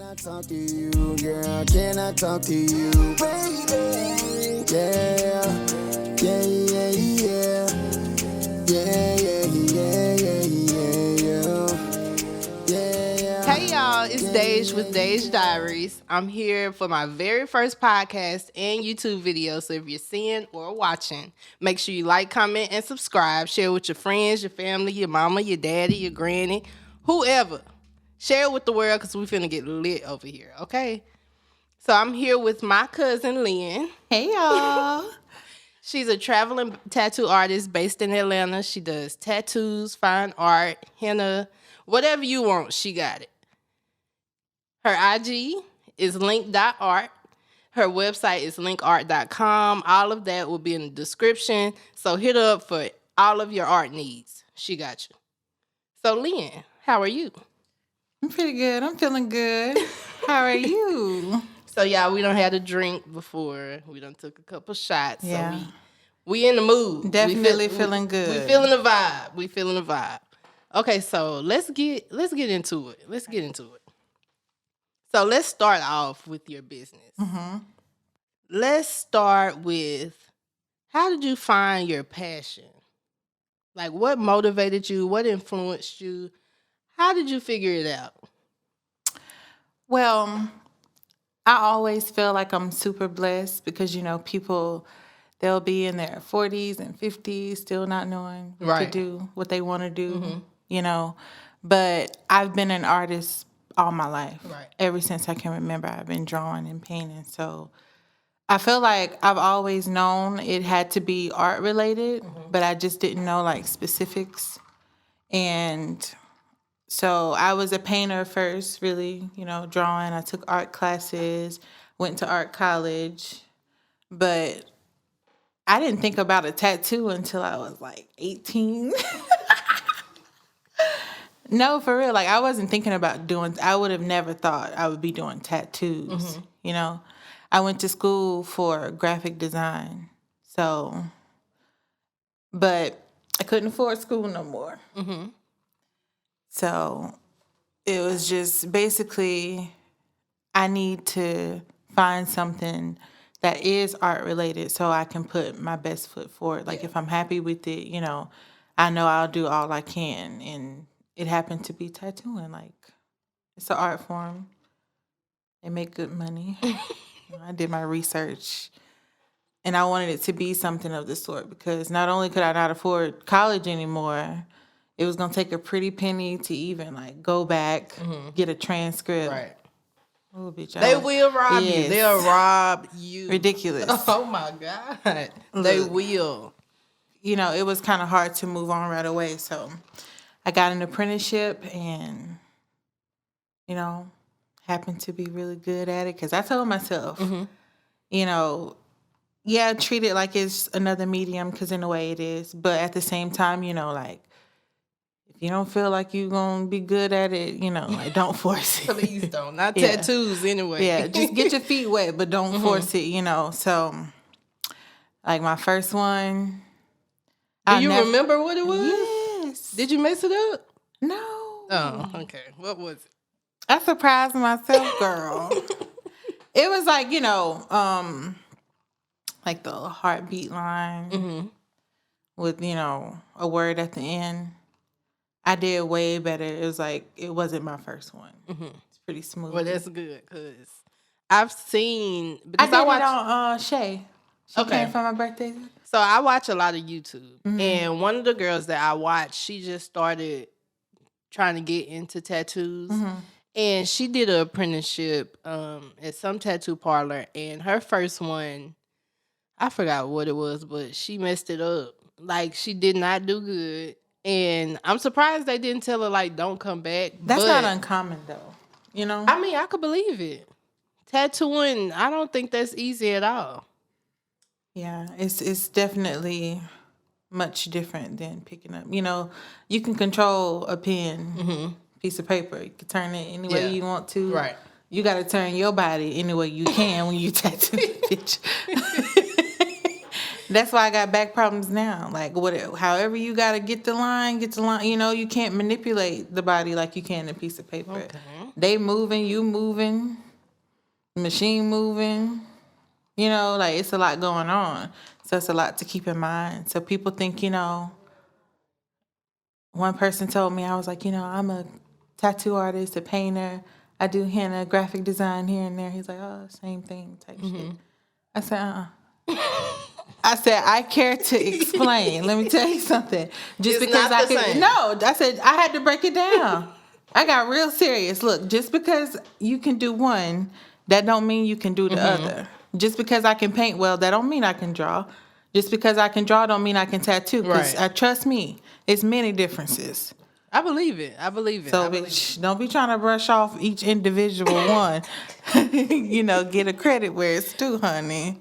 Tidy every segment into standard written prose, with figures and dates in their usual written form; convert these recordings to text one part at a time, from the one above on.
I talk to you, girl? Can I talk to you, baby? Yeah, yeah, yeah, yeah, yeah, yeah, yeah, yeah. Hey y'all, it's Daj with Daj Diaries. I'm here for my very first podcast and YouTube video. So if you're seeing or watching, make sure you like, comment, and subscribe. Share with your friends, your family, your mama, your daddy, your granny, whoever. Share it with the world because we finna get lit over here, okay? So I'm here with my cousin Lynn. Hey y'all. She's a traveling tattoo artist based in Atlanta. She does tattoos, fine art, henna, whatever you want, she got it. Her IG is link.art. Her website is linkart.com. All of that will be in the description. So hit her up for all of your art needs. She got you. So Lynn, how are you? I'm pretty good. I'm feeling good. How are you? So y'all, we done had a drink before. We done took a couple shots. Yeah. So we in the mood. Definitely feeling good. We feeling the vibe. We feeling the vibe. Okay, so let's get into it. Let's get into it. So let's start off with your business. Mm-hmm. Let's start with, how did you find your passion? Like, what motivated you? What influenced you? How did you figure it out? Well, I always feel like I'm super blessed because, people, they'll be in their 40s and 50s still not knowing what to do, what they want to do, But I've been an artist all my life. Right. Ever since I can remember, I've been drawing and painting. So I feel like I've always known it had to be art related, but I just didn't know like specifics. And so I was a painter first, really, drawing. I took art classes, went to art college, but I didn't think about a tattoo until I was like 18. No, for real. Like, I wasn't thinking about I would have never thought I would be doing tattoos, I went to school for graphic design, but I couldn't afford school no more. Mm-hmm. So it was just basically, I need to find something that is art related so I can put my best foot forward. Like, if I'm happy with it, I know I'll do all I can. And it happened to be tattooing. Like, it's an art form. They make good money. I did my research. And I wanted it to be something of the sort because not only could I not afford college anymore, it was going to take a pretty penny to even, like, go back, get a transcript. Right. Oh, bitch. They will rob you. Yes. They'll rob you. Ridiculous. Oh, my God. They will. It was kind of hard to move on right away. So I got an apprenticeship and, happened to be really good at it because I told myself, treat it like it's another medium because in a way it is. But at the same time, like, if you don't feel like you're going to be good at it, like, don't force it. Please don't. Not tattoos anyway. Yeah, just get your feet wet, but don't force it, So, like, my first one. Do you remember what it was? Yes. Did you mess it up? No. Oh, okay. What was it? I surprised myself, girl. It was like, like the heartbeat line with, a word at the end. I did way better. It was like, it wasn't my first one. It's pretty smooth. Well, that's good because I've seen... I did it on Shay. She came for my birthday. So I watch a lot of YouTube. And one of the girls that I watch, she just started trying to get into tattoos. And she did an apprenticeship at some tattoo parlor. And her first one, I forgot what it was, but she messed it up. Like, she did not do good. And I'm surprised they didn't tell her, like, don't come back. That's not uncommon, though. I mean, I could believe it. Tattooing, I don't think that's easy at all. Yeah, it's definitely much different than picking up. You can control a pen, piece of paper. You can turn it any way you want to. Right. You got to turn your body any way you can when you tattoo the bitch. That's why I got back problems now. Like, however you got to get the line. You can't manipulate the body like you can a piece of paper. Okay. they moving, you moving, machine moving. You know, like it's a lot going on. So it's a lot to keep in mind. So people think, you know, one person told me, I was like, you know, I'm a tattoo artist, a painter. I do henna, graphic design here and there. He's like, oh, same thing type shit. I said, I said, I care to explain. Let me tell you something. Just It's because not I the could, same. no, I said, I had to break it down. I got real serious. Look, just because you can do one, that don't mean you can do the other. Just because I can paint well, that don't mean I can draw. Just because I can draw don't mean I can tattoo. Because trust me, it's many differences. I believe it. I believe it. So, bitch, don't be trying to brush off each individual one. You know, get a credit where it's due, honey.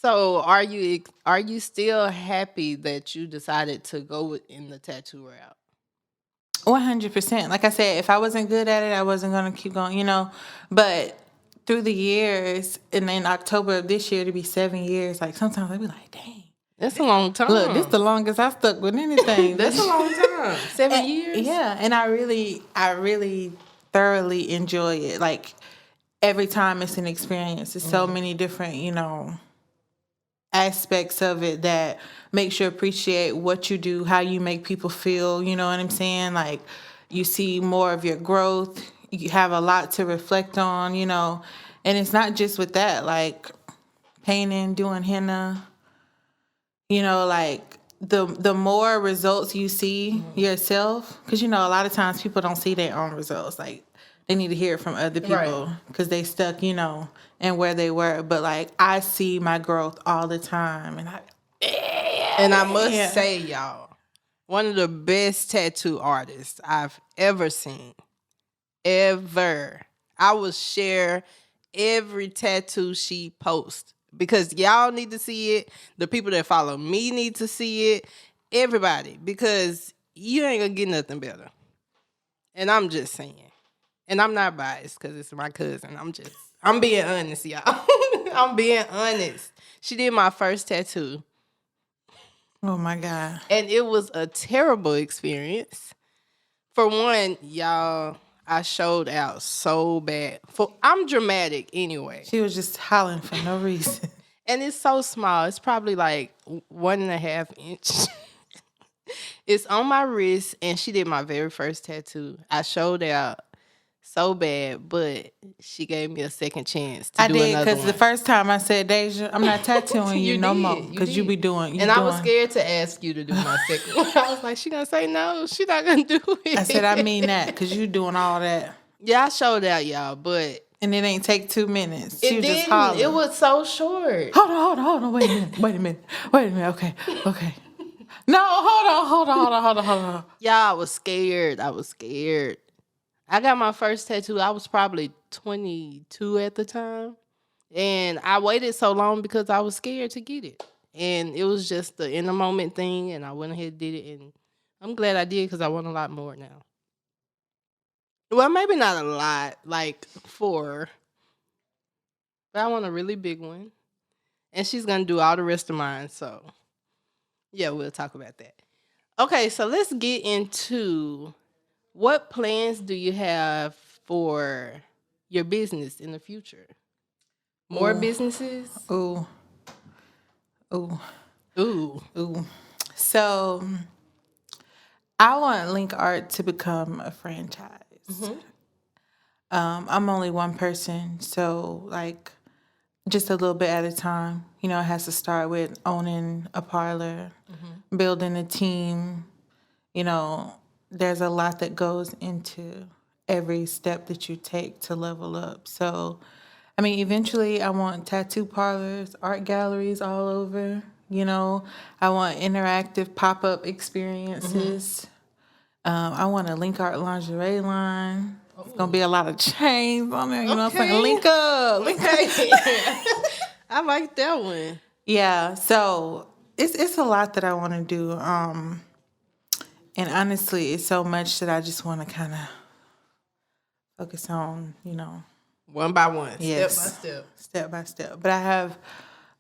So are you still happy that you decided to go in the tattoo route? 100%. Like I said, if I wasn't good at it, I wasn't going to keep going, you know. But through the years, and in October of this year, to be 7 years, like sometimes I be like, dang. That's a long time. Look, this the longest I stuck with anything. That's a long time. 7 years? Yeah, and I really thoroughly enjoy it. Like every time it's an experience. There's so many different, you know, aspects of it that makes you appreciate what you do, how you make people feel, you know what I'm saying? Like you see more of your growth. You have a lot to reflect on, you know. And it's not just with that, like painting, doing henna, you know, like the more results you see yourself, because, you know, a lot of times people don't see their own results. Like they need to hear it from other people because they stuck, you know, in where they were. But like I see my growth all the time. And I must say, y'all, one of the best tattoo artists I've ever seen. Ever. I will share every tattoo she posts. Because y'all need to see it. The people that follow me need to see it. Everybody. Because you ain't gonna get nothing better. And I'm just saying. And I'm not biased because it's my cousin. I'm being honest, y'all. I'm being honest. She did my first tattoo. Oh my God. And it was a terrible experience. For one, y'all, I showed out so bad. I'm dramatic anyway. She was just hollering for no reason. And it's so small. It's probably like 1.5 inch. It's on my wrist, and she did my very first tattoo. I showed out so bad, but she gave me a second chance to do another one. I did, because the first time I said, Deja, I'm not tattooing you no more. Because you be doing. I was scared to ask you to do my second one. I was like, she gonna say no. She not gonna do it. I said, I mean that, because you doing all that. Yeah, I showed out, y'all, but... And it ain't take 2 minutes. It didn't. Just hollering. It was so short. Hold on. Wait a minute. Okay. No, hold on. Y'all, I was scared. I got my first tattoo. I was probably 22 at the time. And I waited so long because I was scared to get it. And it was just the in the moment thing. And I went ahead and did it. And I'm glad I did because I want a lot more now. Well, maybe not a lot, like 4. But I want a really big one. And she's going to do all the rest of mine. So, yeah, we'll talk about that. Okay, so let's get into what plans do you have for your business in the future? More businesses? Ooh. So, I want LynkArt to become a franchise. I'm only one person, so like just a little bit at a time. You know, it has to start with owning a parlor, building a team. You know, there's a lot that goes into every step that you take to level up. So, I mean, eventually I want tattoo parlors, art galleries all over. You know, I want interactive pop-up experiences. I want a LynkArt lingerie line. It's going to be a lot of chains on there. You know what I'm saying? Link up. I like that one. Yeah. So it's a lot that I want to do. And honestly, it's so much that I just want to kind of focus on, you know. One by one. Yes. Step by step. But I have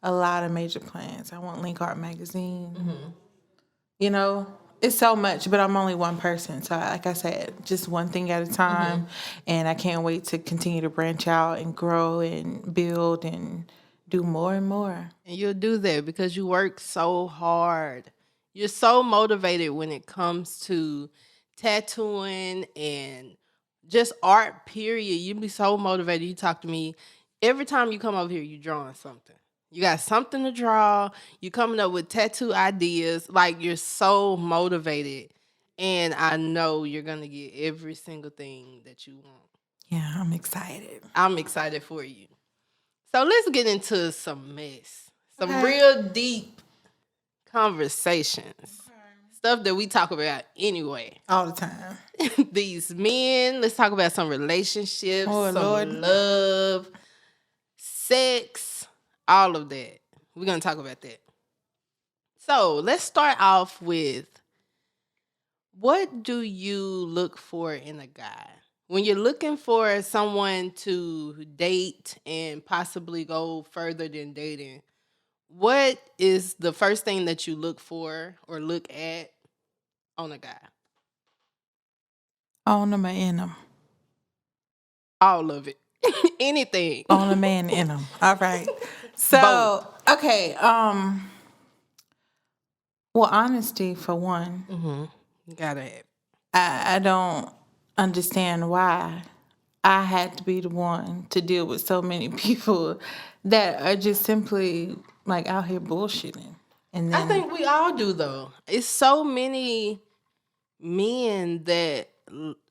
a lot of major plans. I want LynkArt magazine. You know, It's so much, but I'm only one person. So like I said, just one thing at a time. And I can't wait to continue to branch out and grow and build and do more and more. And you'll do that because you work so hard. You're so motivated when it comes to tattooing and just art, period. You be so motivated. You talk to me every time you come over here, you drawing something. You got something to draw. You coming up with tattoo ideas. Like, you're so motivated. And I know you're going to get every single thing that you want. Yeah, I'm excited. I'm excited for you. So let's get into some mess. Some Okay. real deep conversations. Stuff that we talk about anyway. All the time. These men, let's talk about some relationships, Oh, some Lord. love, sex, all of that. We're going to talk about that. So let's start off with, what do you look for in a guy? When you're looking for someone to date and possibly go further than dating, what is the first thing that you look for or look at on a guy? On them or in them? All of it. Anything. On a man in them. All right. So, okay. Well, honesty for one. Mm-hmm. Gotta have. I don't understand why I had to be the one to deal with so many people that are just simply like out here bullshitting. And then I think we all do, though. It's so many men that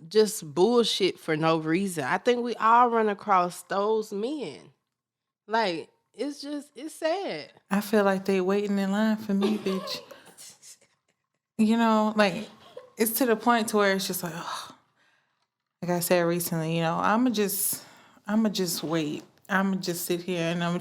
just bullshit for no reason. I think we all run across those men. Like, it's sad. I feel like they waiting in line for me, bitch. You know, like, it's to the point to where it's just like, oh, like I said recently, you know, I'ma just wait. I'ma just sit here and I'm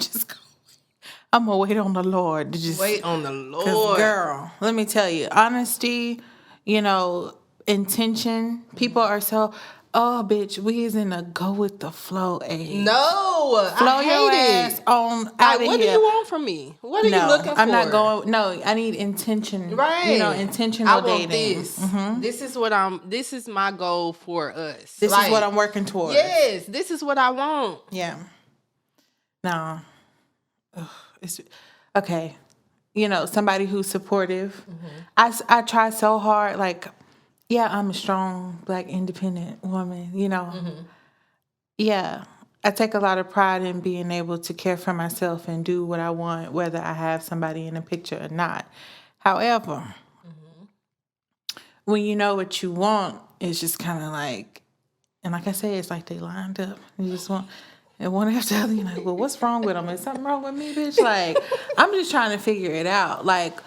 gonna wait on the Lord to just Wait on the 'cause, Lord. girl, let me tell you, honesty, you know, intention. People are so, oh, bitch, we is in a go with the flow age. No, Flow I your hate ass it. on Like, out of what do here. you want from me? What are you looking for? I'm not going. No, I need intention. Right. You know, intentional I want dating. this. This is my goal for us. This is what I'm working towards. Yes, this is what I want. Yeah. No. Ugh, it's okay. You know, somebody who's supportive. I try so hard. Like, yeah, I'm a strong Black independent woman. You know. Yeah. I take a lot of pride in being able to care for myself and do what I want, whether I have somebody in the picture or not. However, when you know what you want, it's just kind of like, and like I said, it's like they lined up. You just want, and one after the other, you're like, well, what's wrong with them? Is something wrong with me, bitch? Like, I'm just trying to figure it out. Like,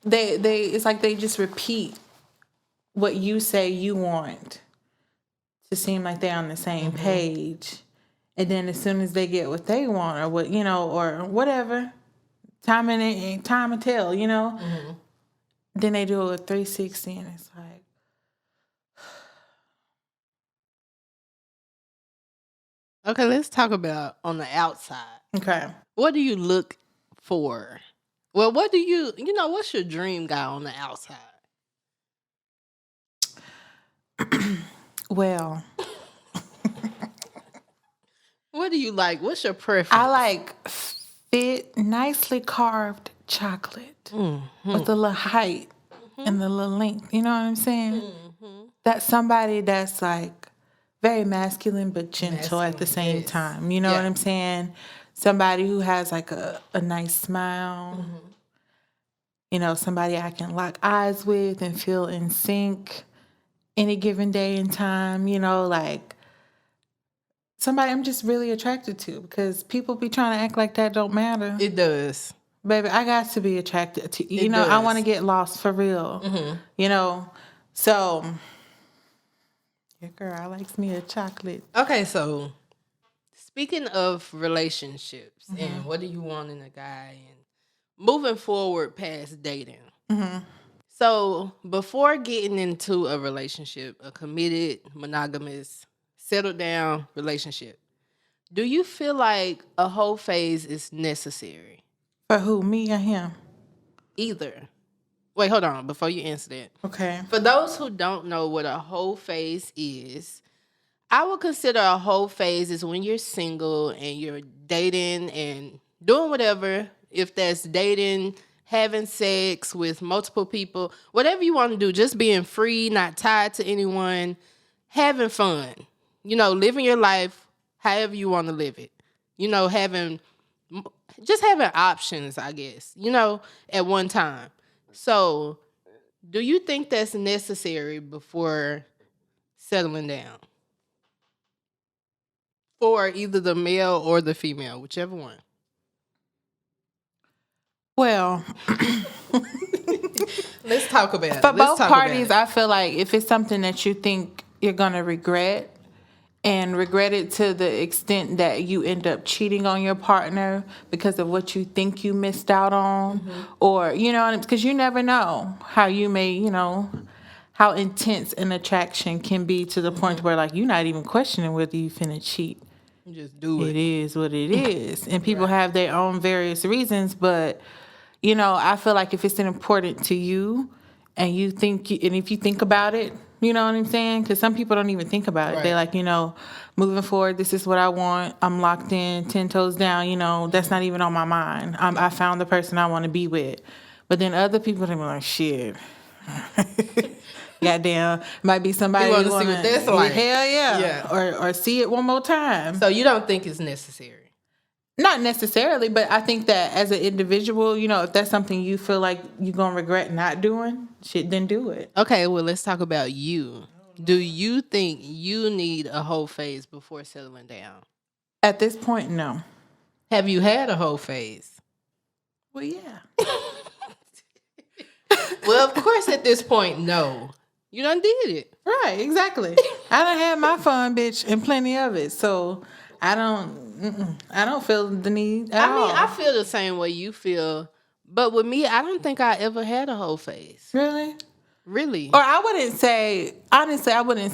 it's like they just repeat what you say you want to seem like they're on the same page. And then as soon as they get what they want or what, you know, or whatever, time and tell, you know, then they do a 360 and it's like, Okay, let's talk about on the outside. okay. What do you look for? Well, what do what's your dream guy on the outside? Well, What do you like? What's your preference? I like fit, nicely carved chocolate with the little height and the little length. You know what I'm saying? That's somebody that's like very masculine but gentle at the same time. You know what I'm saying? Somebody who has like a nice smile. You know, somebody I can lock eyes with and feel in sync any given day and time. You know, like somebody I'm just really attracted to because people be trying to act like that don't matter. It does. Baby, I got to be attracted to you. It know, I does. want to get lost for real. You know, so your girl likes me a chocolate. Okay, so speaking of relationships and what do you want in a guy and moving forward past dating. So before getting into a relationship, a committed, monogamous, settled down relationship, do you feel like a whole phase is necessary? For who, me or him? Either. Wait, hold on. Before you answer that. Okay. For those who don't know what a whole phase is, I would consider a whole phase is when you're single and you're dating and doing whatever. If that's dating, having sex with multiple people, whatever you want to do, just being free, not tied to anyone, having fun. Living your life however you want to live it. Just having options, I guess, at one time. So, do you think that's necessary before settling down? For either the male or the female, whichever one. Well, Let's talk about it. for both parties, I feel like if it's something that you think you're going to regret, and regret it to the extent that you end up cheating on your partner because of what you think you missed out on, or, because you never know how you may, how intense an attraction can be to the point where, like, you're not even questioning whether you finna cheat. You just do it. It is what it is. And people have their own various reasons, but, I feel like if it's important to you and and if you think about it, you know what I'm saying? Because some people don't even think about it. Right. They're like, moving forward, this is what I want. I'm locked in, 10 toes down. That's not even on my mind. I found the person I want to be with. But then other people, they be like, shit. Goddamn, might be somebody You want to see what that's like. Hell yeah. Yeah. Or see it one more time. So you don't think it's necessary? Not necessarily, but I think that as an individual, if that's something you feel like you're going to regret not doing, shit, then do it. Okay, well, let's talk about you. Do you think you need a whole phase before settling down? At this point, no. Have you had a whole phase? Well, yeah. Well, of course, at this point, no. You done did it. Right, exactly. I done had my fun, bitch, and plenty of it. So I don't feel the need at all. I feel the same way you feel. But with me, I don't think I ever had a whole phase. Really? Really? Or I wouldn't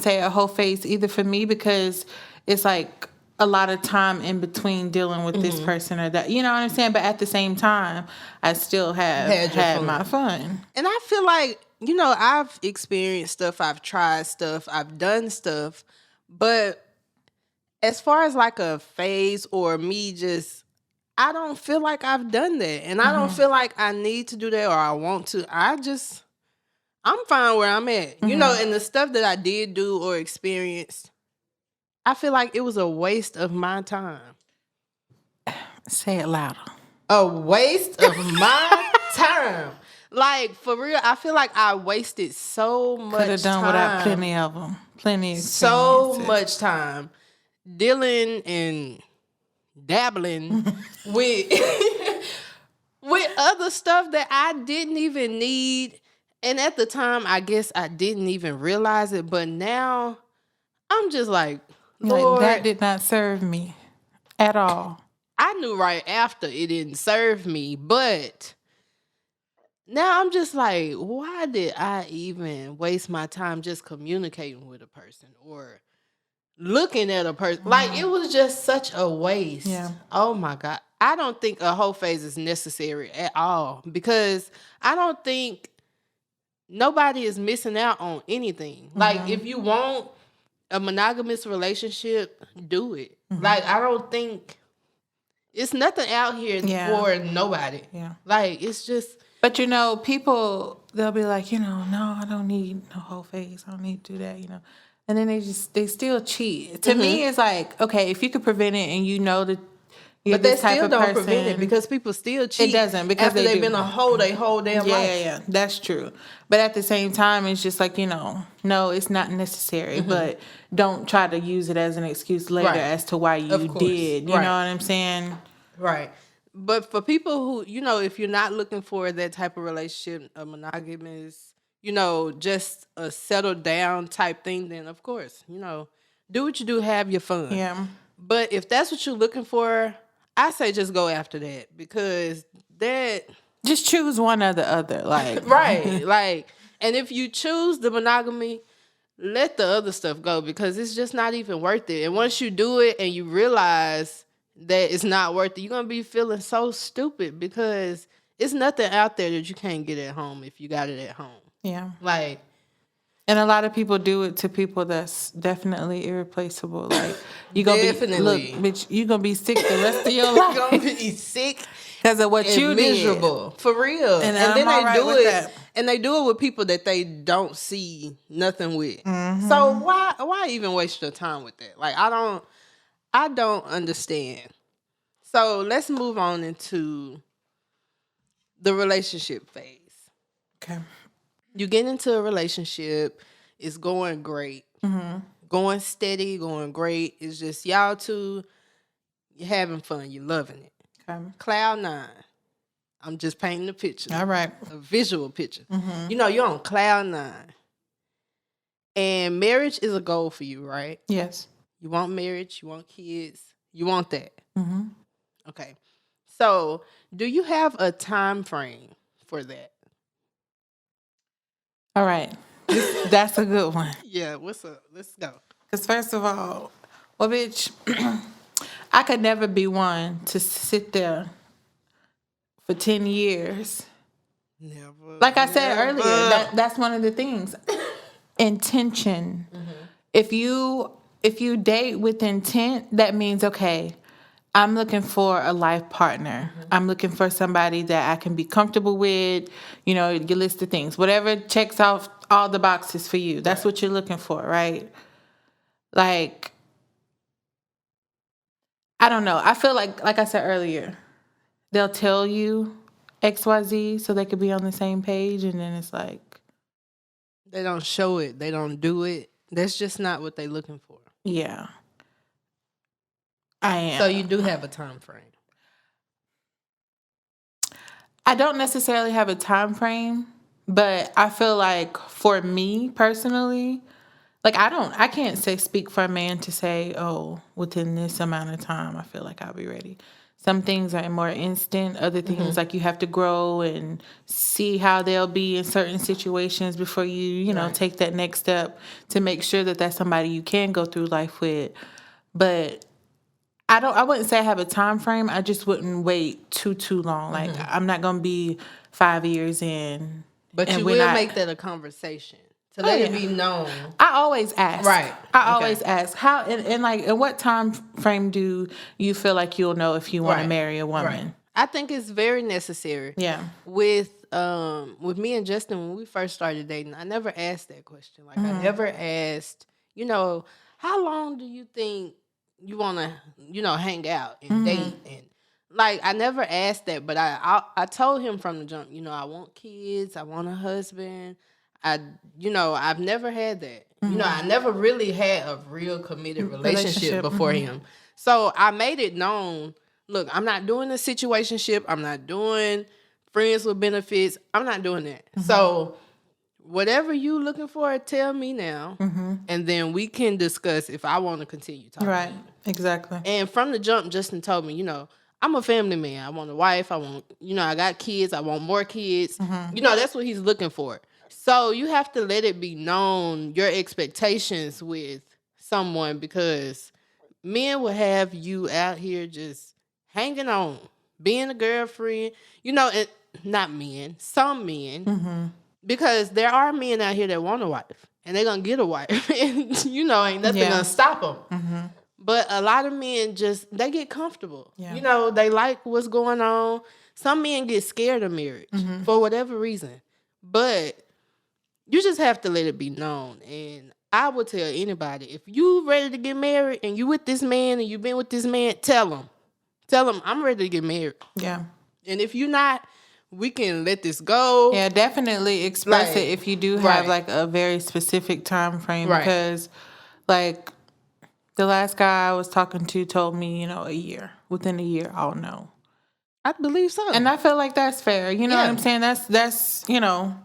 say a whole phase either for me, because it's like a lot of time in between dealing with this person or that. You know what I'm saying? But at the same time, I still have had my fun. And I feel like, I've experienced stuff, I've tried stuff, I've done stuff. But as far as like a phase or me just, I don't feel like I've done that. And I don't feel like I need to do that or I want to. I'm fine where I'm at. And the stuff that I did do or experienced, I feel like it was a waste of my time. Say it louder. A waste of my time. Like, for real, I feel like I wasted so much time. Could have done without plenty of them. Plenty of so much time dealing and dabbling with other stuff that I didn't even need. And at the time, I guess I didn't even realize it. But now, I'm just like, Lord, that did not serve me at all. I knew right after it didn't serve me, but now I'm just like, why did I even waste my time just communicating with a person or looking at a person? Like, it was just such a waste. Yeah. Oh my God. I don't think a whole phase is necessary at all, because I don't think nobody is missing out on anything. Like, if you want a monogamous relationship, do it. Like, I don't think it's nothing out here for nobody. Yeah. Like, it's just. But people, they'll be like, no, I don't need no whole phase. I don't need to do that, And then they still cheat. To me, it's like, okay, if you could prevent it and that you're but they this type still of don't person, prevent it, because people still cheat. It doesn't, because after they've been a whole damn life. Yeah, that's true. But at the same time, it's just like, no, it's not necessary. But don't try to use it as an excuse later as to why you did. You know what I'm saying? Right. But for people who, if you're not looking for that type of relationship, a monogamous, just a settled down type thing, then of course, do what you do, have your fun. Yeah. But if that's what you're looking for, I say just go after that, because that. Just choose one or the other. Like. Right. Like, and if you choose the monogamy, let the other stuff go, because it's just not even worth it. And once you do it and you realize that it's not worth it, you're going to be feeling so stupid, because It's nothing out there that you can't get at home if you got it at home. Yeah. Like, and a lot of people do it to people that's definitely irreplaceable. Like, you gonna definitely. be, look, bitch, you gonna be sick the rest of your life. You're gonna be sick because of what and you miserable. did. For real. And then I'm all they right do with it. that. And they do it with people that they don't see nothing with. So why even waste your time with that? Like, I don't understand. So let's move on into the relationship phase. Okay. You get into a relationship, it's going great. Going steady, going great. It's just y'all two, you're having fun, you're loving it. Okay. Cloud 9. I'm just painting a picture. All right. A visual picture. You know, you're on cloud 9. And marriage is a goal for you, right? Yes. You want marriage, you want kids, you want that. Mm-hmm. Okay. So, do you have a time frame for that? All right. That's a good one. Yeah, what's up? Let's go. Because first of all, well, bitch, I could never be one to sit there for 10 years. Never. Like I said earlier, that's one of the things. Intention. If you date with intent, that means, okay, I'm looking for a life partner. I'm looking for somebody that I can be comfortable with, you know, your list of things. Whatever checks off all the boxes for you. That's what you're looking for, right? Like, I don't know. I feel like I said earlier, they'll tell you XYZ so they could be on the same page, and then it's like, they don't show it. They don't do it. That's just not what they're looking for. yeah. I am. So you do have a time frame. I don't necessarily have a time frame, but I feel like for me personally, like I can't speak for a man to say, oh, within this amount of time, I feel like I'll be ready. Some things are more instant. Other things, like you have to grow and see how they'll be in certain situations before you know, take that next step to make sure that that's somebody you can go through life with. But I wouldn't say I have a time frame. I just wouldn't wait too long. Like, I'm not going to be 5 years in. But and you we're will not- make that a conversation to let it be known. I always ask. Right. I always ask. How and like, in what time frame do you feel like you'll know if you want to marry a woman? Right. I think it's very necessary. Yeah. With me and Justin, when we first started dating, I never asked that question. Like, I never asked, you know, how long do you think you want to, you know, hang out and date? And like, I never asked that, but I told him from the jump, you know, I want kids, I want a husband. I've never had that. You know, I never really had a real committed relationship before him. So I made it known, look, I'm not doing a situationship. I'm not doing friends with benefits. I'm not doing that. So whatever you looking for, tell me now. And then we can discuss if I want to continue talking. Right. Exactly. And from the jump, Justin told me, you know, I'm a family man. I want a wife. I want, you know, I got kids. I want more kids. You know, that's what he's looking for. So you have to let it be known your expectations with someone, because men will have you out here just hanging on, being a girlfriend, you know, and not men, some men, because there are men out here that want a wife and they're going to get a wife and, you know, ain't nothing going to stop them. But a lot of men they get comfortable. You know, they like what's going on. Some men get scared of marriage for whatever reason. But you just have to let it be known. And I would tell anybody, if you ready to get married and you with this man and you've been with this man, tell him. Tell him, I'm ready to get married. Yeah. And if you're not, we can let this go. Yeah, definitely express it if you do have like a very specific time frame. Because like the last guy I was talking to told me, you know, a year. Within a year, I'll know. I believe so. And I feel like that's fair. You know what I'm saying? That's you know,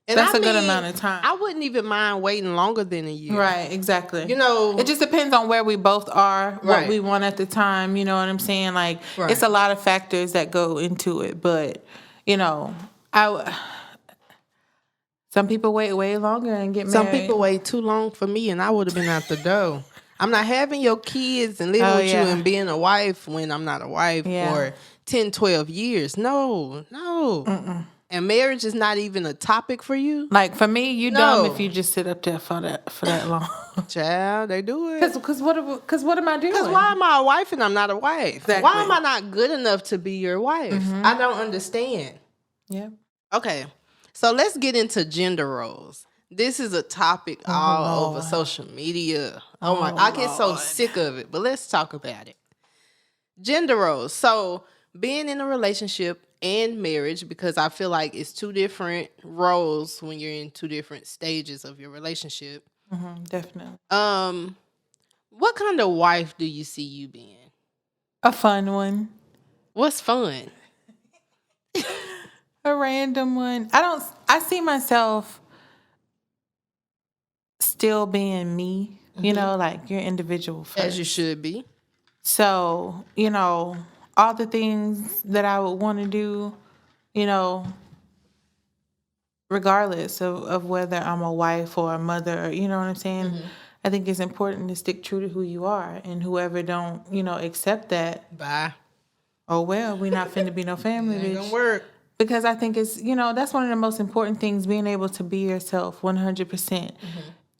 and that's a good amount of time. I wouldn't even mind waiting longer than a year. Right, exactly. You know, it just depends on where we both are, what we want at the time. You know what I'm saying? Like, it's a lot of factors that go into it. But, you know, some people wait way longer and get married. Some people wait too long for me, and I would have been out the door. I'm not having your kids and living with you and being a wife when I'm not a wife, or 10, 12 years. No. And marriage is not even a topic for you? Like, for me, you No. dumb if you just sit up there for that long. Child, they do it. Because what am I doing? Because why am I a wife and I'm not a wife? Exactly. Why am I not good enough to be your wife? I don't understand. Yeah. Okay, so let's get into gender roles. This is a topic all over social media. Oh my, I get so sick of it, but let's talk about it. Gender roles. So being in a relationship and marriage, because I feel like it's two different roles when you're in two different stages of your relationship. Definitely. What kind of wife do you see you being? A fun one. What's fun? A random one. I see myself still being me, you know, like your individual first. As you should be. So, you know, all the things that I would want to do, you know, regardless of whether I'm a wife or a mother, or, you know what I'm saying? I think it's important to stick true to who you are, and whoever don't, you know, accept that. Bye. Oh, well, we not finna be no family, Ain't bitch. gonna work. Because I think it's, you know, that's one of the most important things, being able to be yourself 100%,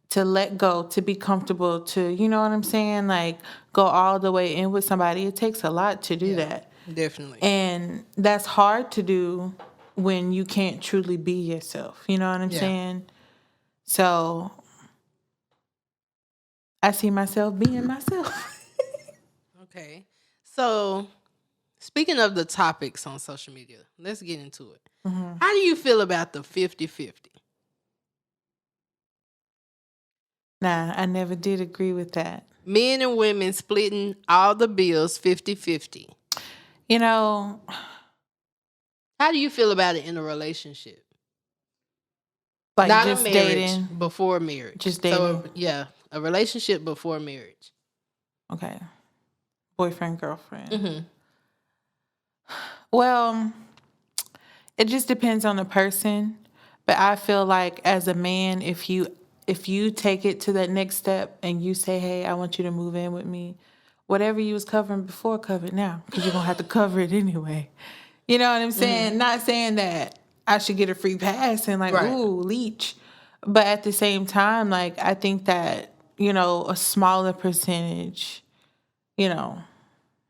to let go, to be comfortable, to, you know what I'm saying? Like, go all the way in with somebody. It takes a lot to do that. Definitely. And that's hard to do when you can't truly be yourself. You know what I'm saying? So I see myself being myself. Okay. So, speaking of the topics on social media, let's get into it. How do you feel about the 50-50? Nah, I never did agree with that. Men and women splitting all the bills 50-50. You know, How do you feel about it in a relationship? like Not just a marriage, dating. before marriage. Just dating. So, a relationship before marriage. Okay. Boyfriend, girlfriend. Well, it just depends on the person. But I feel like as a man, if you take it to that next step and you say, hey, I want you to move in with me, whatever you was covering before, cover it now. Because you're going to have to cover it anyway. You know what I'm saying? Not saying that I should get a free pass and like, ooh, leech. But at the same time, like, I think that, you know, a smaller percentage, you know,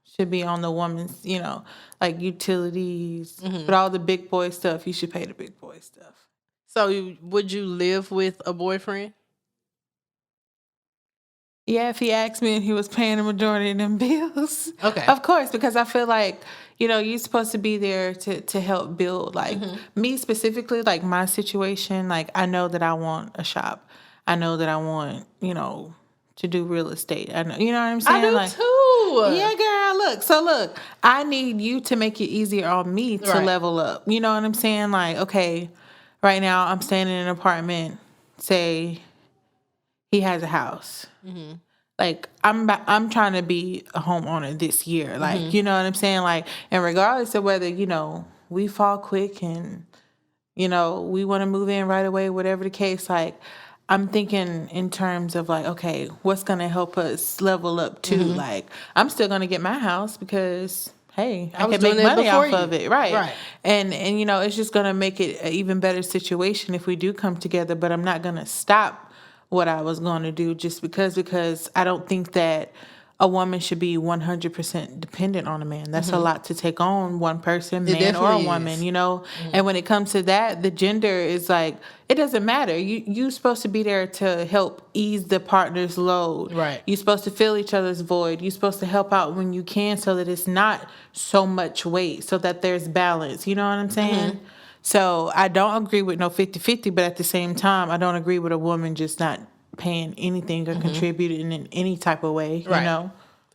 should be on the woman's, you know, like utilities. But all the big boy stuff, you should pay the big boy stuff. So, would you live with a boyfriend? Yeah, if he asked me and he was paying the majority of them bills. Okay. Of course, because I feel like, you know, you're supposed to be there to help build. Like, me specifically, like my situation, like, I know that I want a shop. I know that I want, you know, to do real estate. I know, you know what I'm saying? I do like, too. Yeah, girl, look, I need you to make it easier on me to level up. You know what I'm saying? Like, okay, right now I'm staying in an apartment. Say he has a house. Like, I'm trying to be a homeowner this year. Like, you know what I'm saying? Like, and regardless of whether, you know, we fall quick and, you know, we want to move in right away, whatever the case, like, I'm thinking in terms of like, okay, what's going to help us level up too? Like, I'm still going to get my house because, hey, I can make money off of it. Right. And, you know, it's just going to make it an even better situation if we do come together, but I'm not going to stop what I was going to do just because I don't think that a woman should be 100% dependent on a man. That's a lot to take on, one person, man or a woman, you know? And when it comes to that, the gender is like, it doesn't matter. You're supposed to be there to help ease the partner's load. Right. You're supposed to fill each other's void. You're supposed to help out when you can so that it's not so much weight, so that there's balance. You know what I'm saying? So I don't agree with no 50-50, but at the same time, I don't agree with a woman just not paying anything or contributing in any type of way, you know?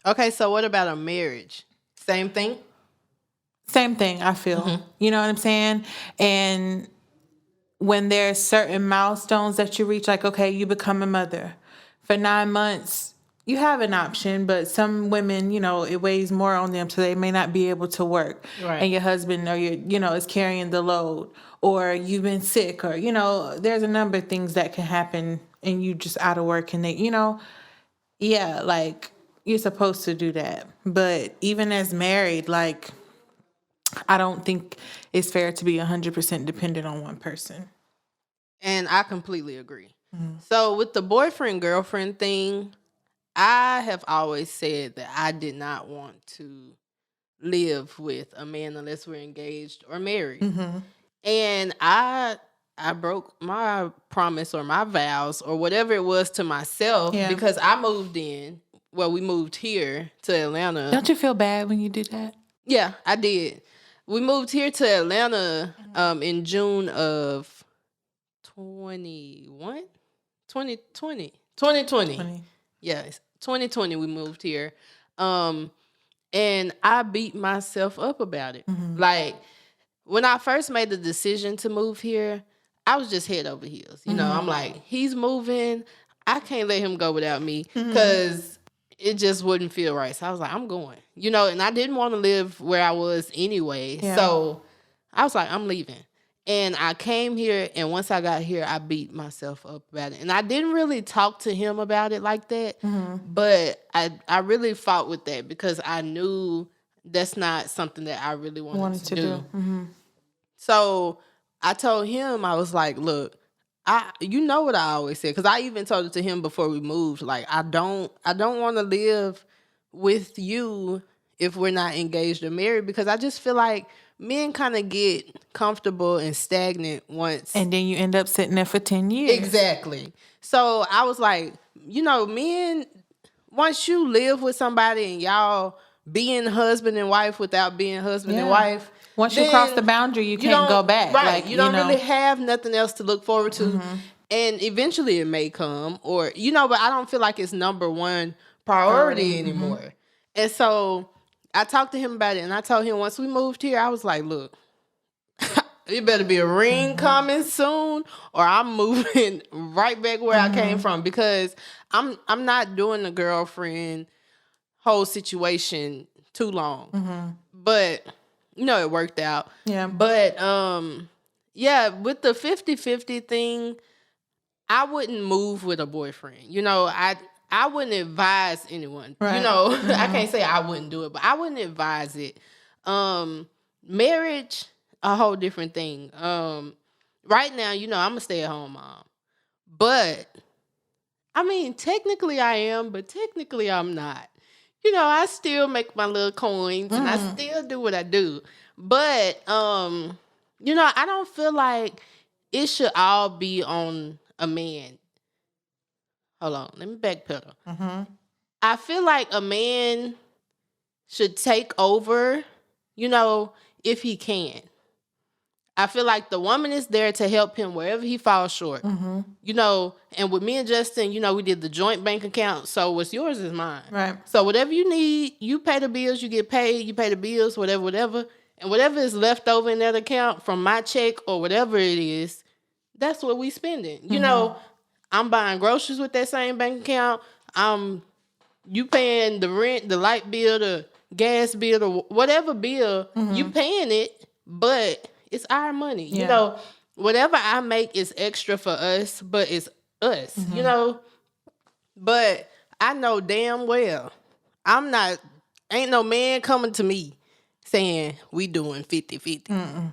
Okay, so what about a marriage? Same thing? Same thing, I feel. You know what I'm saying? And when there's certain milestones that you reach, like, okay, you become a mother. For 9 months, you have an option, but some women, you know, it weighs more on them, so they may not be able to work. And your husband or you know, is carrying the load, or you've been sick, or, you know, there's a number of things that can happen and you just out of work and they, you know, like, you're supposed to do that. But even as married, like, I don't think it's fair to be 100% dependent on one person. And I completely agree. So with the boyfriend-girlfriend thing, I have always said that I did not want to live with a man unless we're engaged or married. And I broke my promise or my vows or whatever it was to myself because I moved in. Well, we moved here to Atlanta. Don't you feel bad when you do that? Yeah, I did. We moved here to Atlanta in June of 2020. 2020. Yes, 2020 we moved here. And I beat myself up about it. Like, when I first made the decision to move here, I was just head over heels. You know, I'm like, he's moving. I can't let him go without me because it just wouldn't feel right. So I was like, I'm going. You know, and I didn't want to live where I was anyway. Yeah. So I was like, I'm leaving. And I came here, and once I got here, I beat myself up about it. And I didn't really talk to him about it like that, but I really fought with that because I knew that's not something that I really wanted to do. So I told him, I was like, look, you know what I always said, because I even told it to him before we moved. Like, I don't want to live with you if we're not engaged or married, because I just feel like men kind of get comfortable and stagnant once. And then you end up sitting there for 10 years. Exactly. So I was like, you know, men, once you live with somebody and y'all being husband and wife without being husband and wife, once you cross the boundary, you can't go back. Right. Like, you don't really have nothing else to look forward to. And eventually it may come, or, you know, but I don't feel like it's number one priority anymore. And so I talked to him about it, and I told him once we moved here, I was like, look, it better be a ring coming soon, or I'm moving right back where I came from, because I'm not doing the girlfriend whole situation too long. But you know, it worked out. Yeah. But yeah, with the 50-50 thing, I wouldn't move with a boyfriend. You know, I wouldn't advise anyone. Right. You know, I can't say I wouldn't do it, but I wouldn't advise it. Marriage, a whole different thing. Right now, you know, I'm a stay-at-home mom. But, I mean, technically I am, but technically I'm not. You know, I still make my little coins and I still do what I do. But, you know, I don't feel like it should all be on a man. Hold on, let me backpedal. I feel like a man should take over, you know, if he can. I feel like the woman is there to help him wherever he falls short. You know, and with me and Justin, you know, we did the joint bank account. So what's yours is mine. Right. So whatever you need, you pay the bills, you get paid, you pay the bills, whatever. And whatever is left over in that account from my check or whatever it is, that's what we spending. You know, I'm buying groceries with that same bank account. You paying the rent, the light bill, the gas bill, the whatever bill, you paying it, but it's our money. Yeah. You know, whatever I make is extra for us, but it's us, you know. But I know damn well ain't no man coming to me saying we doing 50-50.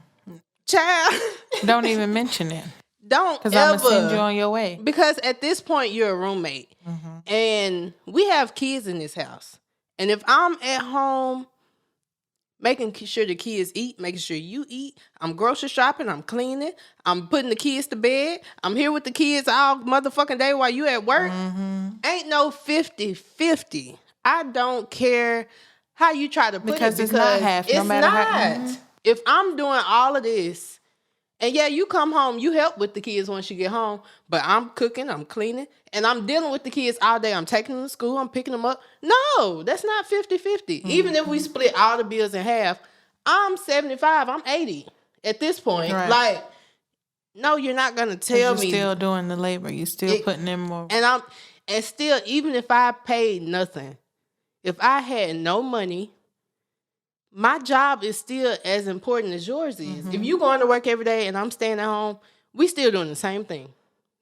Child. Don't even mention it. Don't ever. Because I'm going to send you on your way. Because at this point, you're a roommate. And we have kids in this house. And if I'm at home making sure the kids eat, making sure you eat, I'm grocery shopping, I'm cleaning, I'm putting the kids to bed, I'm here with the kids all motherfucking day while you at work, ain't no 50-50. I don't care how you try to put because it. Because it's not half, no matter how. If I'm doing all of this, and yeah, you come home, you help with the kids once you get home, but I'm cooking, I'm cleaning, and I'm dealing with the kids all day. I'm taking them to school, I'm picking them up. No, that's not 50-50. Even if we split all the bills in half, I'm 75, I'm 80 at this point. Right. Like, no, you're not going to tell me. You're still doing the labor. You're still putting in more. And still, even if I paid nothing, if I had no money, my job is still as important as yours is. If you going to work every day and I'm staying at home, we still doing the same thing.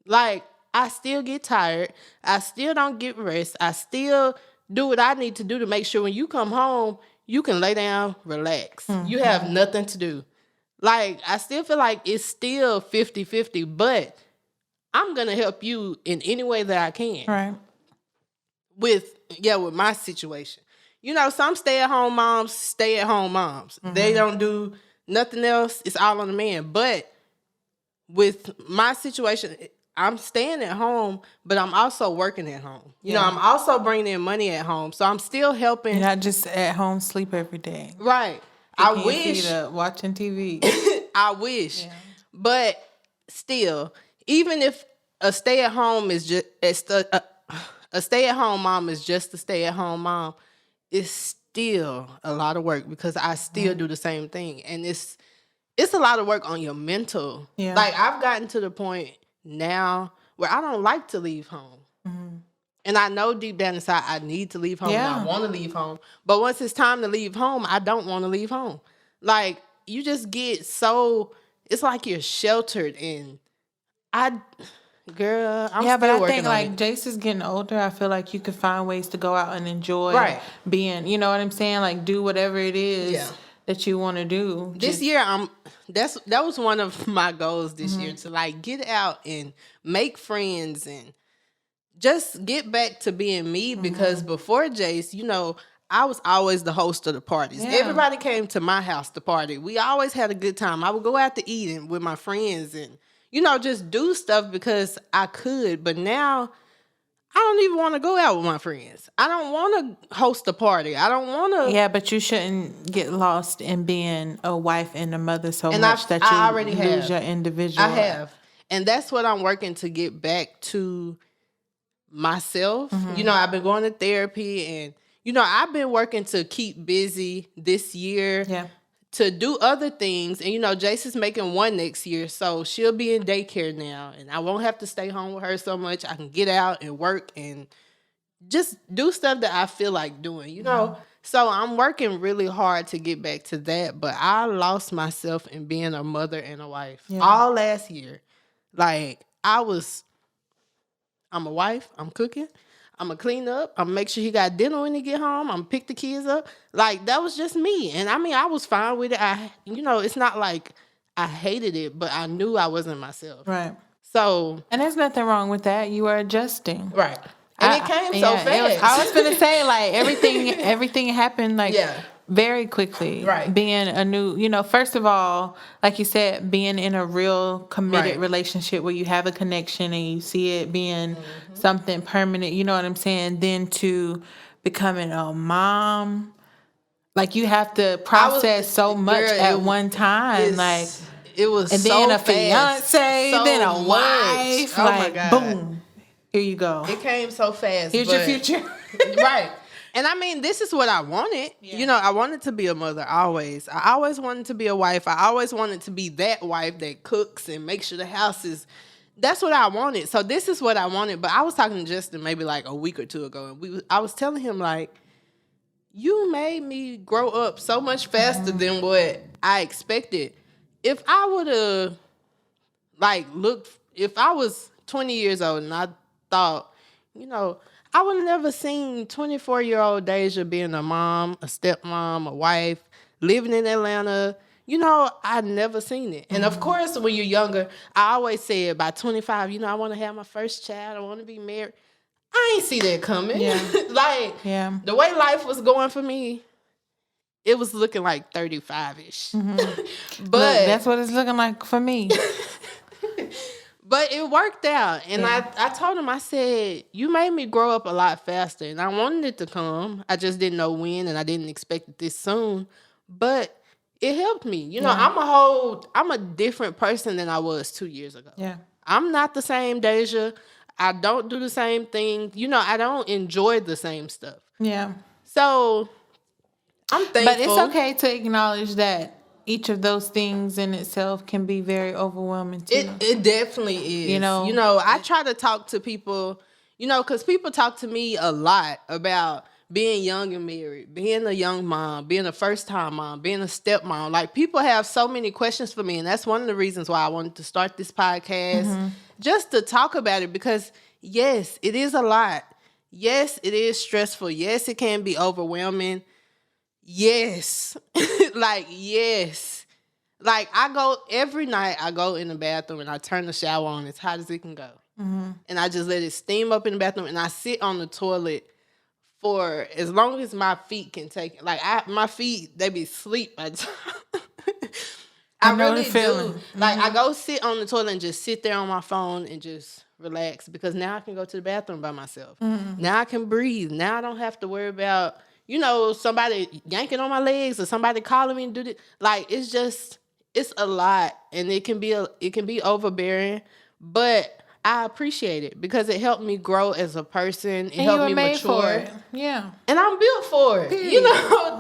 Like, I still get tired. I still don't get rest. I still do what I need to do to make sure when you come home, you can lay down, relax. You have nothing to do. Like, I still feel like it's still 50-50, but I'm going to help you in any way that I can. Right. With my situation. You know, some stay-at-home moms. They don't do nothing else. It's all on the man. But with my situation, I'm staying at home, but I'm also working at home. You know, I'm also bringing in money at home. So I'm still helping. You're not just at home sleep every day. Right. I wish. Watching TV. I wish. Yeah. But still, even if a stay-at-home is just a stay-at-home mom is just a stay-at-home mom, it's still a lot of work because I still do the same thing. And it's a lot of work on your mental. Yeah. Like, I've gotten to the point now where I don't like to leave home. And I know deep down inside I need to leave home and I want to leave home. But once it's time to leave home, I don't want to leave home. Like, you just get so, it's like you're sheltered and girl, I'm still but I working think on like it. Jace is getting older. I feel like you could find ways to go out and enjoy being, you know what I'm saying? Like, do whatever it is that you want to do. This year, that was one of my goals this year, to like get out and make friends and just get back to being me, because before Jace, you know, I was always the host of the parties. Yeah. Everybody came to my house to party. We always had a good time. I would go out to eat with my friends and, you know, just do stuff because I could. But now I don't even want to go out with my friends. I don't want to host a party. I don't want to. Yeah, but you shouldn't get lost in being a wife and a mother so much that you already lose your individual. I have. And that's what I'm working to get back to myself. You know, I've been going to therapy and, you know, I've been working to keep busy this year to do other things. And, you know, Jace is making one next year, so she'll be in daycare now. And I won't have to stay home with her so much. I can get out and work and just do stuff that I feel like doing, you know. So I'm working really hard to get back to that. But I lost myself in being a mother and a wife all last year. Like, I'm a wife, I'm cooking, I'm going to clean up, I'm going to make sure he got dinner when he get home, I'm going to pick the kids up. Like, that was just me. And I mean, I was fine with it. You know, it's not like I hated it, but I knew I wasn't myself. Right. So. And there's nothing wrong with that. You were adjusting. Right. And it came so fast. I was going to say, like, everything happened, like, very quickly. Right. Being a new, you know, first of all, like you said, being in a real committed relationship where you have a connection and you see it being something permanent, you know what I'm saying? Then to becoming a mom, like, you have to process so much at one time. Like, it was and so then a fast. fiance, So then a much. wife. Oh like, my God. Boom. Here you go. It came so fast. Here's your future. Right. And I mean, this is what I wanted. Yeah. You know, I wanted to be a mother always. I always wanted to be a wife. I always wanted to be that wife that cooks and makes sure the house is. That's what I wanted. So this is what I wanted. But I was talking to Justin maybe like a week or two ago. And I was telling him, like, you made me grow up so much faster than what I expected. If I would have, like, if I was 20 years old and I thought, you know, I would have never seen 24-year-old Daja being a mom, a stepmom, a wife, living in Atlanta. You know, I'd never seen it. And of course, when you're younger, I always said by 25, you know, I want to have my first child. I want to be married. I ain't see that coming. Yeah. The way life was going for me, it was looking like 35-ish. But look, that's what it's looking like for me. But it worked out. And I told him, I said, you made me grow up a lot faster. And I wanted it to come. I just didn't know when, and I didn't expect it this soon. But it helped me. You know, I'm a different person than I was 2 years ago. Yeah. I'm not the same Daja. I don't do the same thing. You know, I don't enjoy the same stuff. Yeah. So I'm thankful. But it's okay to acknowledge that each of those things in itself can be very overwhelming too. It definitely is. You know, I try to talk to people, you know, because people talk to me a lot about being young and married, being a young mom, being a first-time mom, being a stepmom. Like, people have so many questions for me, and that's one of the reasons why I wanted to start this podcast, just to talk about it, because, yes, it is a lot. Yes, it is stressful. Yes, it can be overwhelming. Yes. Yes. Every night I go in the bathroom and I turn the shower on as hot as it can go. And I just let it steam up in the bathroom and I sit on the toilet for as long as my feet can take it. My feet, they be asleep by the time. I know really the feeling. do. I go sit on the toilet and just sit there on my phone and just relax because now I can go to the bathroom by myself. Now I can breathe. Now I don't have to worry about, somebody yanking on my legs or somebody calling me and do this. It's a lot and it can be overbearing, but I appreciate it because it helped me grow as a person. It And helped you me were made mature. for it. Yeah. And I'm built for it. Period.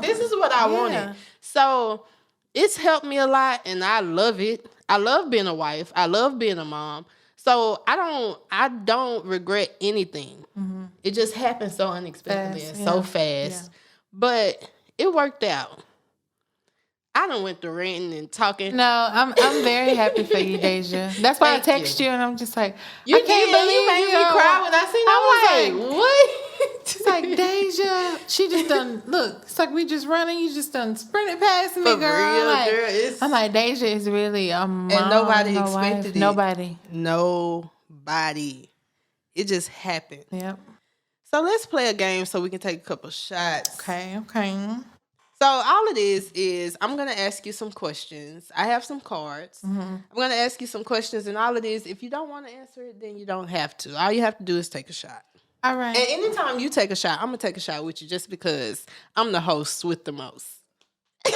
This is what I wanted. So it's helped me a lot and I love it. I love being a wife. I love being a mom. So I don't regret anything. It just happened so unexpectedly and so fast. Yeah. But it worked out. I done went to ranting and talking. No, I'm very happy for you, Deja. That's why I Thank text you. you and I'm just like, You I can't believe you made me cry when I seen I'm it. I was like, what? It's like, Deja, she just done, look, it's like we just running, you just done sprinted past me, For girl. real, Like, girl. I'm like, Deja is really a mom, And nobody a expected wife. it. Nobody. It just happened. Yep. So let's play a game so we can take a couple shots. Okay. So all it is I'm going to ask you some questions. I have some cards. I'm going to ask you some questions. And all it is, if you don't want to answer it, then you don't have to. All you have to do is take a shot. All right. And anytime you take a shot, I'm going to take a shot with you just because I'm the host with the most. All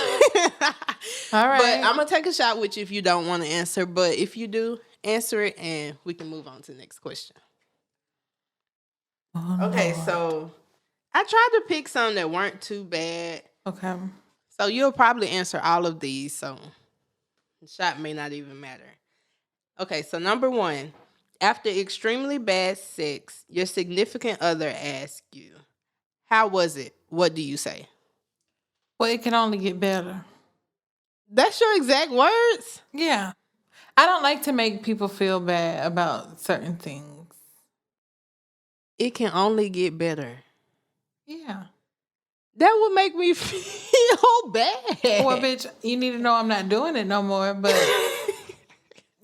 right. But I'm going to take a shot with you if you don't want to answer. But if you do, answer it and we can move on to the next question. Okay, so I tried to pick some that weren't too bad. Okay. So you'll probably answer all of these, so the shot may not even matter. Okay, so number 1. After extremely bad sex, your significant other asks you, how was it? What do you say? Well, it can only get better. That's your exact words? Yeah. I don't like to make people feel bad about certain things. It can only get better. Yeah. That would make me feel bad. Well, bitch, you need to know I'm not doing it no more, but,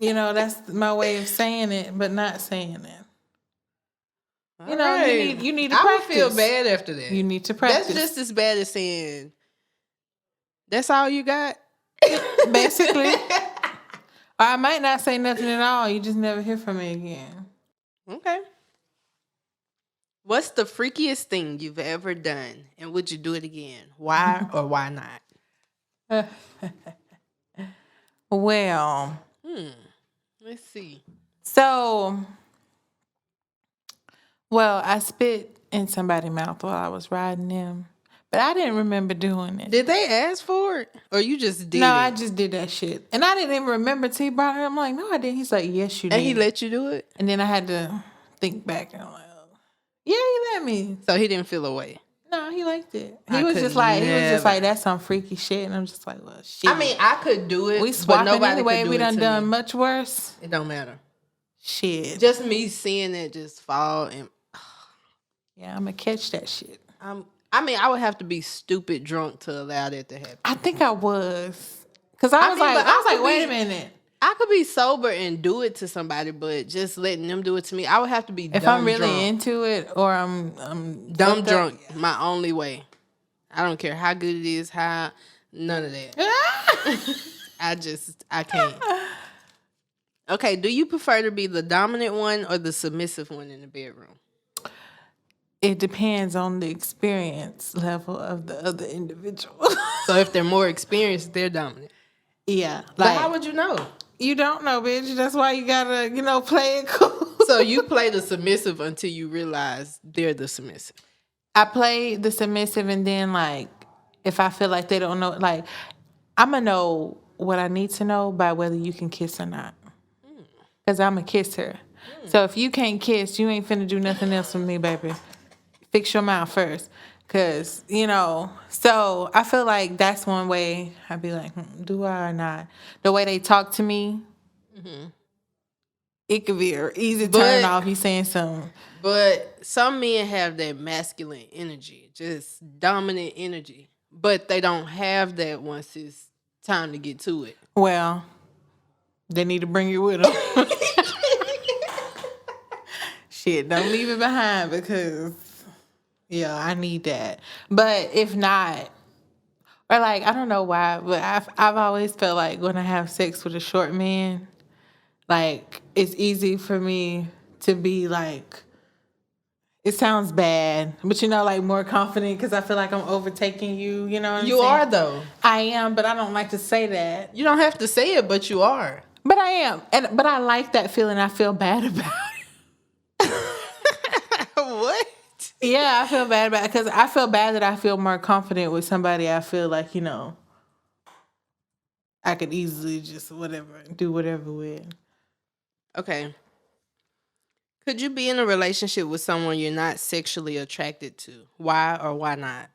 that's my way of saying it, but not saying it. Right. You need to practice. I would feel bad after that. You need to practice. That's just as bad as saying, that's all you got? Basically. Or I might not say nothing at all. You just never hear from me again. Okay. What's the freakiest thing you've ever done? And would you do it again? Why or why not? Well. Let's see. So, I spit in somebody's mouth while I was riding them. But I didn't remember doing it. Did they ask for it? Or you just did No, it? I just did that shit. And I didn't even remember till he brought it up. I'm like, no, I didn't. He's like, yes, you did. And he let you do it? And then I had to think back. And I'm like, oh. Yeah, he let me. So he didn't feel away? No, he liked it. He was just like, that's some freaky shit. And I'm just like, well, shit. I mean, I could do it, we but swapping nobody anyway. could do We it done to done me. much worse. It don't matter. Shit. Just me seeing it just fall and... Yeah, I'm going to catch that shit. I would have to be stupid drunk to allow that to happen. I think I was. Because I was like, wait a minute. I could be sober and do it to somebody, but just letting them do it to me, I would have to be if dumb I'm really drunk. into it or I'm Dumb drunk, my only way. I don't care how good it is, none of that. I can't. Okay, do you prefer to be the dominant one or the submissive one in the bedroom? It depends on the experience level of the other individual. So if they're more experienced, they're dominant. Yeah. But how would you know? You don't know, bitch. That's why you gotta, play it cool. So you play the submissive until you realize they're the submissive. I play the submissive and then, if I feel like they don't know, I'm going to know what I need to know by whether you can kiss or not. Because I'm a kisser. So if you can't kiss, you ain't finna do nothing else with me, baby. Fix your mouth first. Because, so I feel like that's one way I'd be like, do I or not? The way they talk to me, It could be an easy But- turn off. You saying something. But some men have that masculine energy, just dominant energy. But they don't have that once it's time to get to it. Well, they need to bring you with them. Shit, don't leave it behind because, yeah, I need that. But if not, or like, I don't know why, but I've always felt like when I have sex with a short man, like, it's easy for me to be like, it sounds bad, but like more confident because I feel like I'm overtaking you. You know what I'm saying? You are, though. I am, but I don't like to say that. You don't have to say it, but you are. But I am, but I like that feeling. I feel bad about it. What? Yeah, I feel bad about it because I feel bad that I feel more confident with somebody. I feel like I could easily just do whatever with. Okay. Could you be in a relationship with someone you're not sexually attracted to? Why or why not?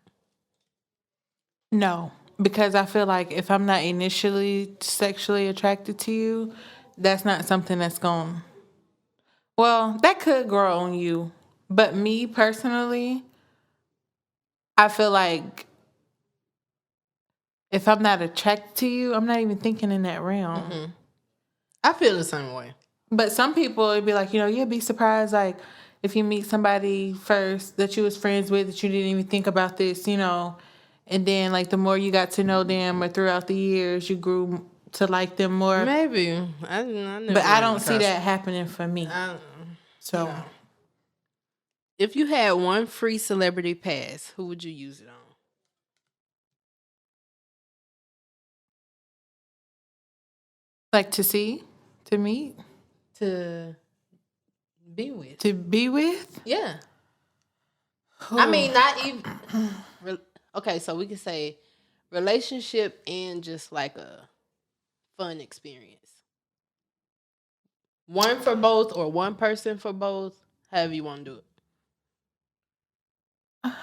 No, because I feel like if I'm not initially sexually attracted to you, that's not something that's going. Well, that could grow on you, but me personally, I feel like if I'm not attracted to you, I'm not even thinking in that realm. Mm-hmm. I feel the same way. But some people would be like, you'll be surprised, like, if you meet somebody first that you was friends with that you didn't even think about this, and then, like, the more you got to know them or throughout the years, you grew to like them more. Maybe. I never But I don't see that happening for me. So, no. If you had one free celebrity pass, who would you use it on? like, to meet, To be with. to be with. Yeah. I mean, not even. Okay, so we could say relationship and just like a fun experience. One for both or one person for both, however you want to do it.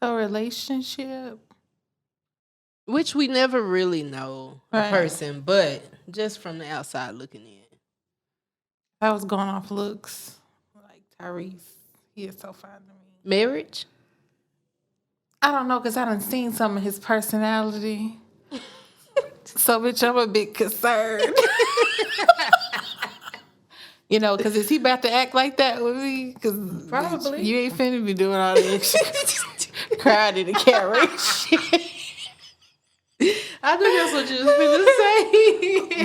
So, relationship. Which we never really know Right. a person, but just from the outside looking in. I was going off looks. Like Tyrese. He is so fine to me. Marriage? I don't know, because I done seen some of his personality. So, bitch, I'm a bit concerned. Because is he about to act like that with me? Because Probably. you ain't finna be doing all that shit. Crying in the carriage. I think that's what you was finna say.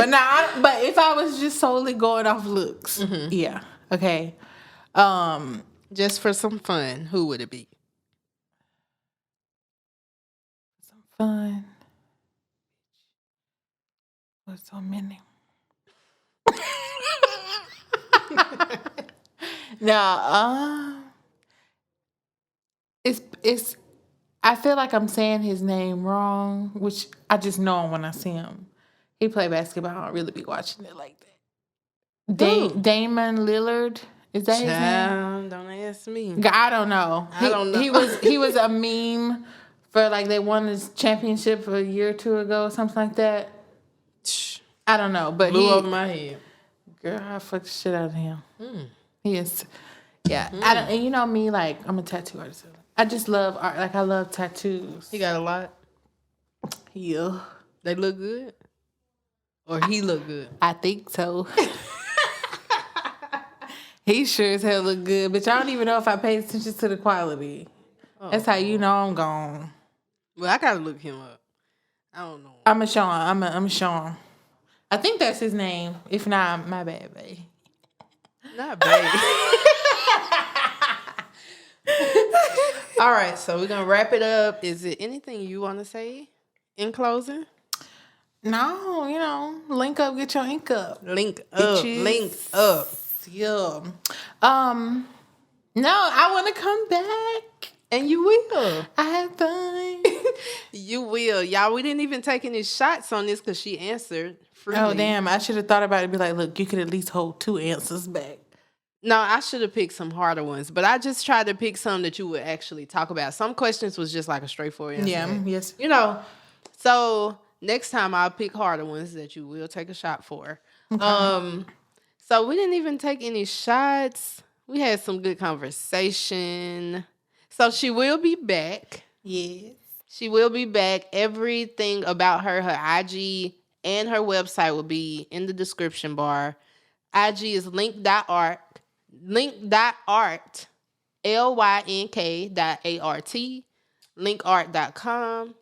But if I was just solely going off looks, yeah, okay. Just for some fun, who would it be? Some fun. What's so many? No, it's. I feel like I'm saying his name wrong, which I just know him when I see him. He play basketball. I don't really be watching it like that. Damon Lillard, is that his name? Don't ask me. I don't know. I don't know. He was a meme for like they won this championship a year or two ago, or something like that. I don't know, but Blew over my head. Girl, I fucked the shit out of him. He is, yeah. I don't, and you know me, like I'm a tattoo artist. I just love art. Like I love tattoos. He got a lot. Yeah, They look good, or he look good. I think so. He sure as hell look good, but I don't even know if I paid attention to the quality. That's how you know I'm gone. Well, I gotta look him up. I don't know. I'm a Sean. I'm a Sean. I think that's his name. If not, my bad, babe. Not bad. All right, so we're gonna wrap it up. Is it anything you want to say in closing? No, link up, get your ink up. Link up. Bitches. Link up. Yeah. No, I want to come back. And you will. I had fun. You will. Y'all, we didn't even take any shots on this because she answered freely. Oh, damn. I should have thought about it and be like, look, you could at least hold 2 answers back. No, I should have picked some harder ones, but I just tried to pick some that you would actually talk about. Some questions was just like a straightforward answer. Yeah, yes. So next time I'll pick harder ones that you will take a shot for. Okay. So we didn't even take any shots. We had some good conversation. So she will be back. Yes. She will be back. Everything about her IG and her website will be in the description bar. IG is link.art, link.art, LYNK.ART, linkart.com.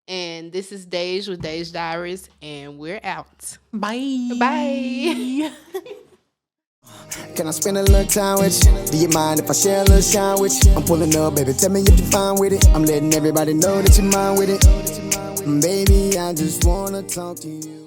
And this is Daj with Daj Diaries, and we're out. Bye. Bye. Can I spend a little time with you? Do you mind if I share a little shine with you? I'm pulling up, baby, tell me if you're fine with it. I'm letting everybody know that you're mine with it. Baby, I just wanna talk to you.